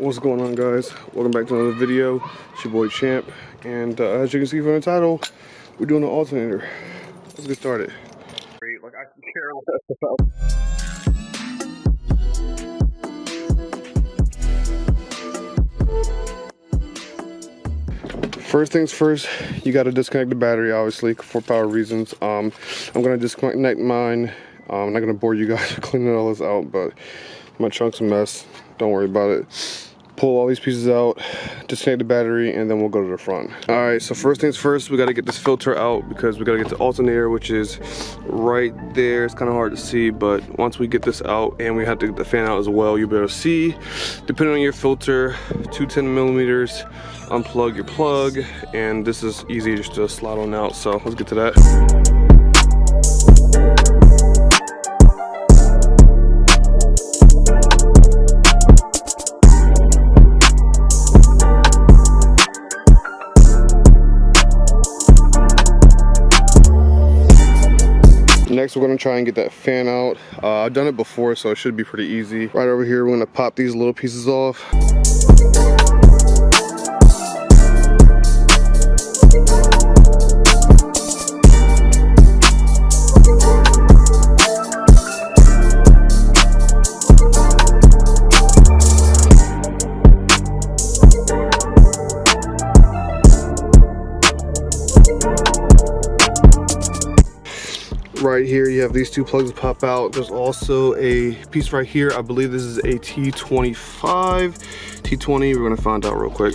What's going on, guys? Welcome back to another video. It's your boy Champ, and as you can see from the title, we're doing an alternator. Let's get started. Like, I can care less about. First things first, you got to disconnect the battery, obviously, for power reasons. I'm gonna disconnect mine. I'm not gonna bore you guys with cleaning all this out, but my trunk's a mess. Don't worry about it. Pull all these pieces out, disconnect the battery, and then we'll go to the front. All right, so first things first, we gotta get this filter out because we gotta get the alternator, which is right there. It's kind of hard to see, but once we get this out, and we have to get the fan out as well, you'll be able to see, depending on your filter, 210 millimeters, unplug your plug, and this is easy just to slide on out. So let's get to that. Next, we're gonna try and get that fan out. I've done it before, so it should be pretty easy. Right over here, we're gonna pop these little pieces off. Right here, you have these two plugs pop out. There's also a piece right here. I believe this is a T25, T20. We're gonna find out real quick.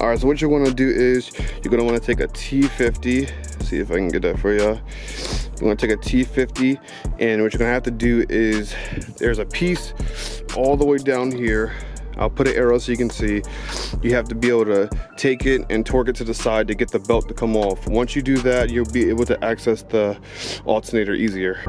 All right, so what you're gonna do is you're gonna wanna take a T50. See if I can get that for you. You're gonna take a T50, and what you're gonna have to do is, there's a piece all the way down here. I'll put an arrow so you can see. You have to be able to take it and torque it to the side to get the belt to come off. Once you do that, you'll be able to access the alternator easier.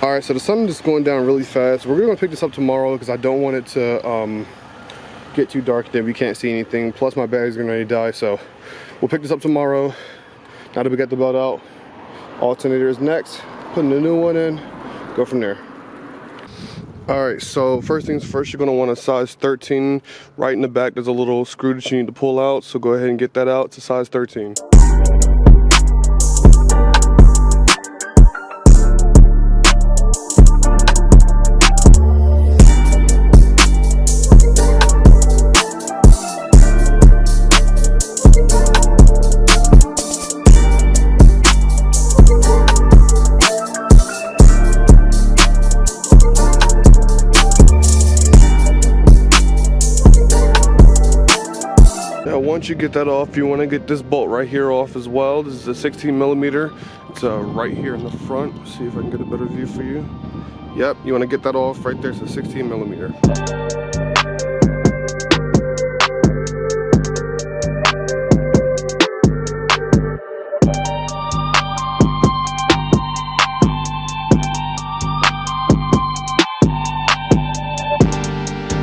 All right, so the sun is going down really fast. We're gonna pick this up tomorrow because I don't want it to get too dark that we can't see anything. Plus my battery's gonna die, so we'll pick this up tomorrow. Now that we got the belt out, alternator is next. Putting the new one in, go from there. All right, so first things first, you're gonna want a size 13. Right in the back, there's a little screw that you need to pull out, so go ahead and get that out. It's a size 13. Once you get that off, you want to get this bolt right here off as well. This is a 16 millimeter. It's right here in the front. Let's see if I can get a better view for you. Yep, you want to get that off right there. It's a 16 millimeter.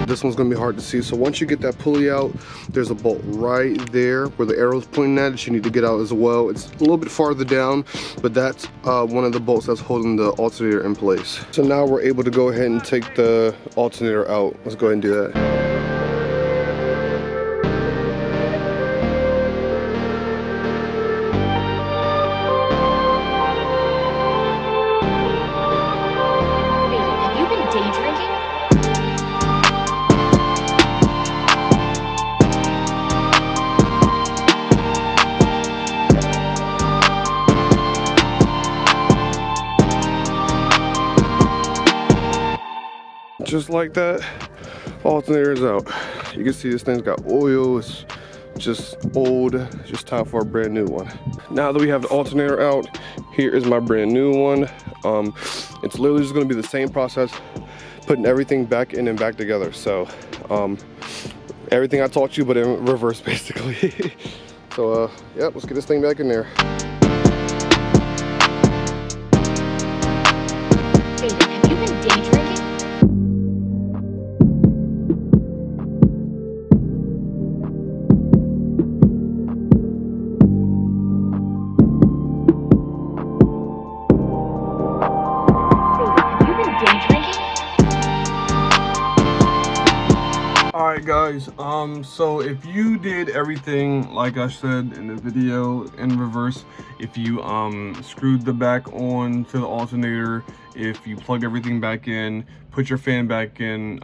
This one's gonna be hard to see, so once you get that pulley out, there's a bolt right there where the arrow's pointing at that you need to get out as well. It's a little bit farther down, but that's one of the bolts that's holding the alternator in place. So now we're able to go ahead and take the alternator out. Let's go ahead and do that. Just like that, alternator is out. You can see this thing's got oil. It's just old. Just time for a brand new one. Now that we have the alternator out, here is my brand new one. It's literally just going to be the same process. putting everything back in and back together. So everything I taught you, but in reverse basically. So yeah, let's get this thing back in there. David, have you been day drinking? Alright guys, so if you did everything like I said in the video in reverse, if you screwed the back on to the alternator, if you plugged everything back in, put your fan back in,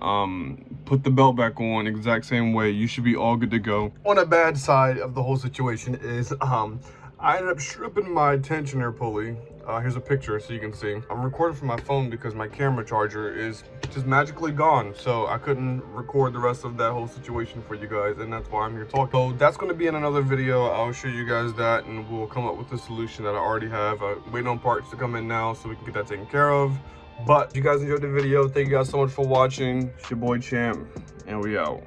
put the belt back on exact same way, you should be all good to go. On a bad side of the whole situation is I ended up stripping my tensioner pulley. Here's a picture so you can see. I'm recording from my phone because my camera charger is just magically gone. So I couldn't record the rest of that whole situation for you guys, and that's why I'm here talking. So that's gonna be in another video. I'll show you guys that and we'll come up with a solution that I already have. Waiting on parts to come in now so we can get that taken care of. But if you guys enjoyed the video, thank you guys so much for watching. It's your boy Champ, and we out.